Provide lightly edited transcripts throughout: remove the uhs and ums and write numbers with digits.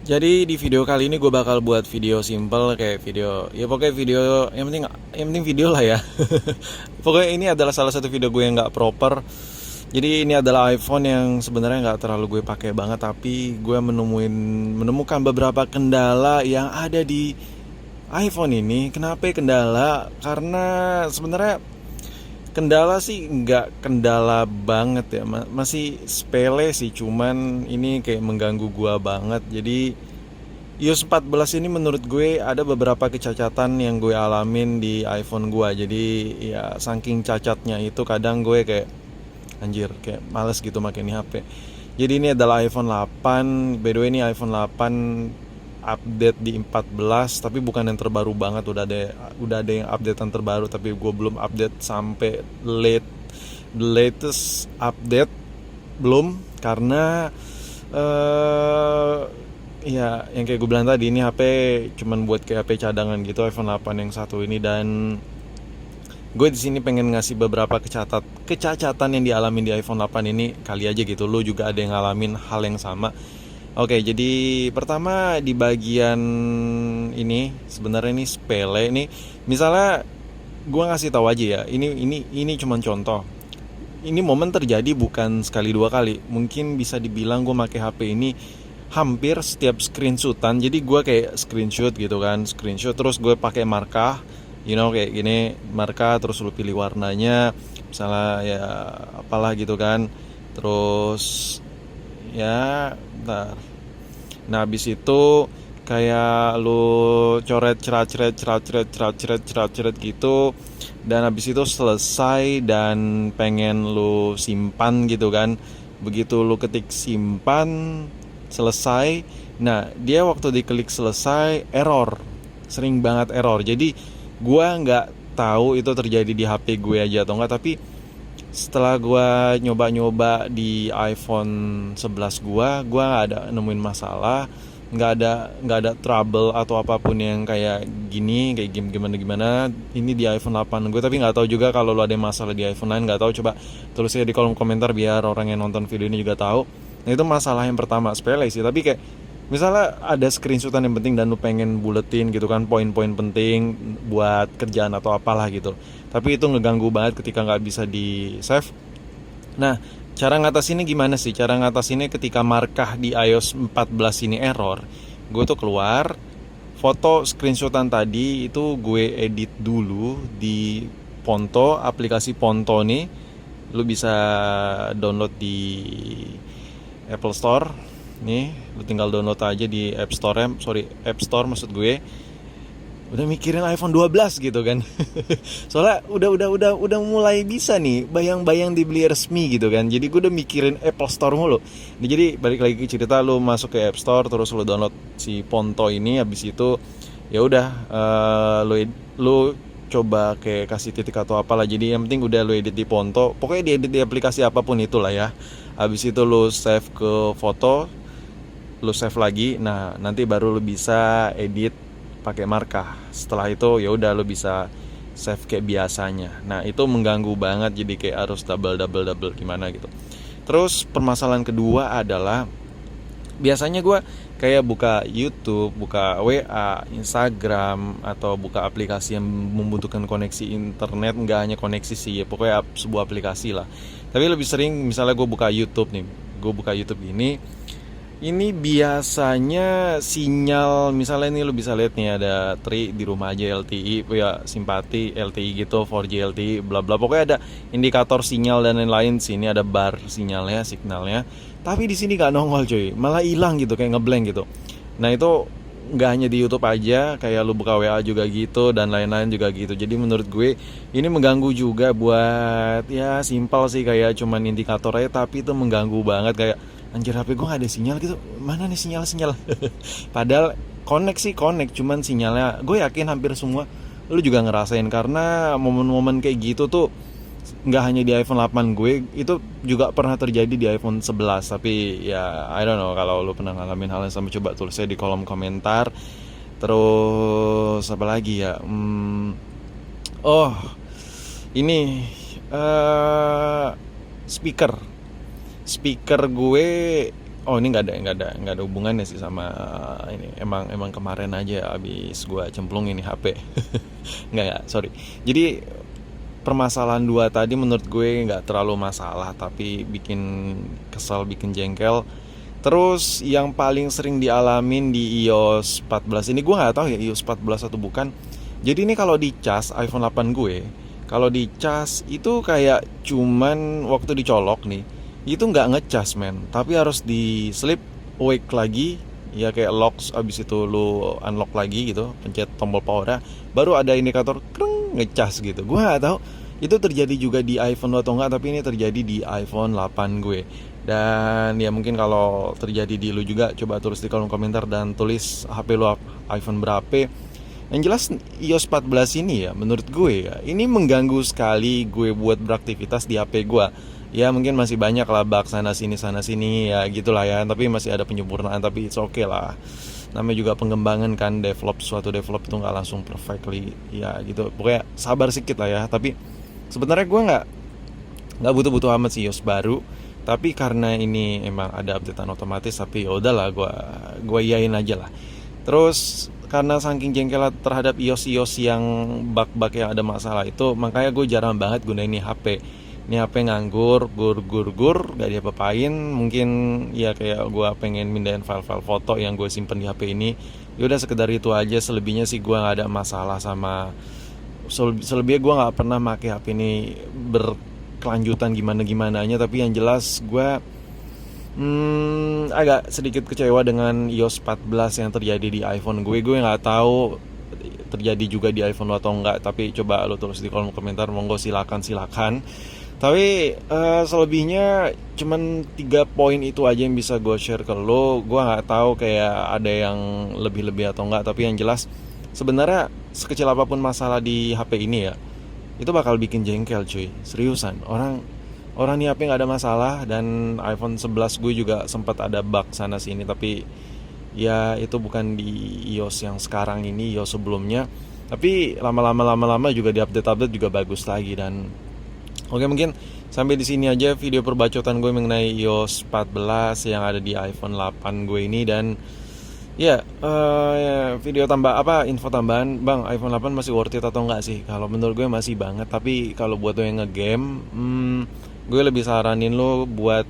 Jadi di video kali ini gue bakal buat video simple kayak video, ya pokoknya video yang penting video lah ya. Pokoknya ini adalah salah satu video gue yang nggak proper. Jadi ini adalah iPhone yang sebenarnya nggak terlalu gue pakai banget, tapi gue menemukan beberapa kendala yang ada di iPhone ini. Kenapa kendala? Karena sebenarnya kendala sih nggak kendala banget ya, masih sepele sih, cuman ini kayak mengganggu gua banget. Jadi iOS 14 ini menurut gue ada beberapa kecacatan yang gue alamin di iPhone gua. Jadi ya saking cacatnya itu kadang gue kayak anjir, kayak males gitu makin ini HP. Jadi ini adalah iPhone 8. By the way, ini iPhone 8 update di 14, tapi bukan yang terbaru banget. Udah ada yang update yang terbaru, tapi gue belum update sampai the latest update belum, karena ya yang kayak gue bilang tadi, ini HP cuman buat kayak HP cadangan gitu, iPhone 8 yang satu ini. Dan gue di sini pengen ngasih beberapa kecacatan yang dialami di iPhone 8 ini, kali aja gitu lo juga ada yang ngalamin hal yang sama. Oke, jadi pertama di bagian ini sebenarnya ini sepele nih. Misalnya gue ngasih tahu aja ya, ini cuman contoh. Ini momen terjadi bukan sekali dua kali. Mungkin bisa dibilang gue pakai HP ini hampir setiap screenshotan. Jadi gue kayak screenshot gitu kan, screenshot terus gue pakai markah, kayak gini, markah terus lu pilih warnanya, misalnya ya apalah gitu kan. Terus ya bentar. Nah habis itu kayak lu coret cerat gitu, dan habis itu selesai dan pengen lu simpan gitu kan. Begitu lu ketik simpan selesai, nah dia waktu diklik selesai error, sering banget error. Jadi gua nggak tahu itu terjadi di HP gue aja atau enggak, tapi setelah gue nyoba-nyoba di iPhone 11 gua nggak ada nemuin masalah, nggak ada trouble atau apapun yang kayak gini, kayak gimana. Ini di iPhone 8 gue, tapi nggak tahu juga kalau lo ada masalah di iPhone lain, nggak tahu. Coba tulis aja di kolom komentar biar orang yang nonton video ini juga tahu. Nah itu masalah yang pertama, sepele sih, tapi kayak misalnya ada screenshotan yang penting dan lu pengen buletin gitu kan, poin-poin penting buat kerjaan atau apalah gitu, tapi itu ngeganggu banget ketika nggak bisa di save. Nah, cara ngatasinnya gimana sih? Cara ngatasinnya ketika markah di iOS 14 ini error, gue tuh keluar, foto screenshotan tadi itu gue edit dulu di Ponto, aplikasi Ponto nih. Lu bisa download di Apple Store. Nih, lu tinggal download aja di App Store maksud gue. Udah mikirin iPhone 12 gitu kan. Soalnya udah mulai bisa nih bayang-bayang dibeli resmi gitu kan. Jadi gue udah mikirin Apple Store mulu. Nah, jadi balik lagi ke cerita, lu masuk ke App Store terus lu download si Ponto ini. Habis itu ya udah, lu coba kayak kasih titik atau apalah. Jadi yang penting udah lu edit di Ponto. Pokoknya diedit di aplikasi apapun itulah ya. Habis itu lu save ke foto, lu save lagi. Nah, nanti baru lu bisa edit pakai markah. Setelah itu ya udah lo bisa save kayak biasanya. Nah itu mengganggu banget, jadi kayak harus double gimana gitu. Terus permasalahan kedua adalah biasanya gue kayak buka YouTube, buka WA, Instagram, atau buka aplikasi yang membutuhkan koneksi internet. Nggak hanya koneksi sih ya, pokoknya sebuah aplikasi lah. Tapi lebih sering misalnya gue buka YouTube nih, gue buka YouTube ini biasanya sinyal, misalnya ini lo bisa lihat nih ada Tri di rumah aja LTE, ya simpati LTE gitu, 4G LTE, bla bla. Pokoknya ada indikator sinyal dan lain-lain. Sini ada bar signalnya. Tapi di sini gak nongol cuy, malah hilang gitu, kayak ngeblank gitu. Nah itu nggak hanya di YouTube aja, kayak lu buka WA juga gitu dan lain-lain juga gitu. Jadi menurut gue ini mengganggu juga. Buat ya simpel sih, kayak cuman indikator aja, tapi itu mengganggu banget. Kayak anjir, HP gue gak ada sinyal gitu, mana nih sinyal. Padahal connect, cuman sinyalnya gue yakin hampir semua lu juga ngerasain, karena momen-momen kayak gitu tuh nggak hanya di iPhone 8 gue, itu juga pernah terjadi di iPhone 11. Tapi ya I don't know kalau lu pernah ngalamin hal yang sama, coba tulisnya di kolom komentar. Terus apa lagi ya, oh ini speaker gue Oh, ini nggak ada hubungannya sih sama ini. Emang kemarin aja abis gua cemplung ini HP. Nggak ya, sorry. Jadi permasalahan dua tadi menurut gue nggak terlalu masalah, tapi bikin kesel, bikin jengkel. Terus yang paling sering dialamin di iOS 14 ini, gue nggak tahu ya iOS 14 atau bukan. Jadi ini kalau dicas iPhone 8 gue, kalau dicas itu kayak cuman waktu dicolok nih, itu nggak ngecas men, tapi harus di slip awake lagi, ya kayak lock, abis itu lu unlock lagi gitu, pencet tombol power, baru ada indikator kreng ngecas gitu. Gue nggak tahu itu terjadi juga di iPhone atau enggak, tapi ini terjadi di iPhone 8 gue. Dan ya mungkin kalau terjadi di lu juga, coba tulis di kolom komentar dan tulis HP lu iPhone berapa. Yang jelas iOS 14 ini ya menurut gue ya, ini mengganggu sekali gue buat beraktivitas di HP gue. Ya mungkin masih banyak lah bug sana sini ya gitulah ya, tapi masih ada penyempurnaan, tapi it's okay lah. Namanya juga pengembangan kan, suatu develop itu nggak langsung perfectly ya gitu. Pokoknya sabar sedikit lah ya. Tapi sebenarnya gue nggak butuh-butuh amat sih iOS baru, tapi karena ini emang ada updatean otomatis, tapi ya udahlah, gue iyain aja lah. Terus karena saking jengkel terhadap iOS yang bug-bug yang ada masalah itu, makanya gue jarang banget gunain ini HP. Ini HP nganggur, gur, gak diapa-apain. Mungkin ya kayak gue pengen mindahin file-file foto yang gue simpen di HP ini, yaudah sekedar itu aja. Selebihnya sih gue gak ada masalah sama, selebihnya gue nggak pernah pakai HP ini berkelanjutan gimana-gimananya. Tapi yang jelas gue agak sedikit kecewa dengan iOS 14 yang terjadi di iPhone gue. Gue nggak tahu terjadi juga di iPhone lo atau enggak, tapi coba lo tulis di kolom komentar, monggo silakan. Tapi selebihnya cuman 3 poin itu aja yang bisa gue share ke lo. Gue nggak tahu kayak ada yang lebih-lebih atau enggak, tapi yang jelas sebenarnya sekecil apapun masalah di HP ini ya, itu bakal bikin jengkel cuy, seriusan. Orang nih HP nggak ada masalah, dan iPhone 11 gue juga sempat ada bug sana sini, tapi ya itu bukan di iOS yang sekarang ini, iOS sebelumnya. Tapi lama-lama juga di update juga bagus lagi. Dan oke, mungkin sampai di sini aja video perbacotan gue mengenai iOS 14 yang ada di iPhone 8 gue ini. Dan ya, video info tambahan, bang, iPhone 8 masih worth it atau enggak sih? Kalau menurut gue masih banget, tapi kalau buat lo yang ngegame, gue lebih saranin lo buat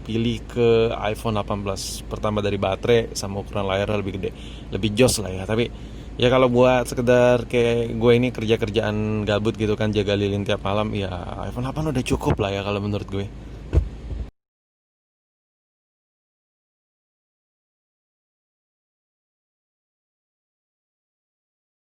pilih ke iPhone 18. Pertama dari baterai sama ukuran layar lebih gede, lebih jos lah ya. Tapi ya kalau buat sekedar kayak gue ini kerjaan gabut gitu kan, jaga lilin tiap malam, ya iPhone 8 udah cukup lah ya kalau menurut gue.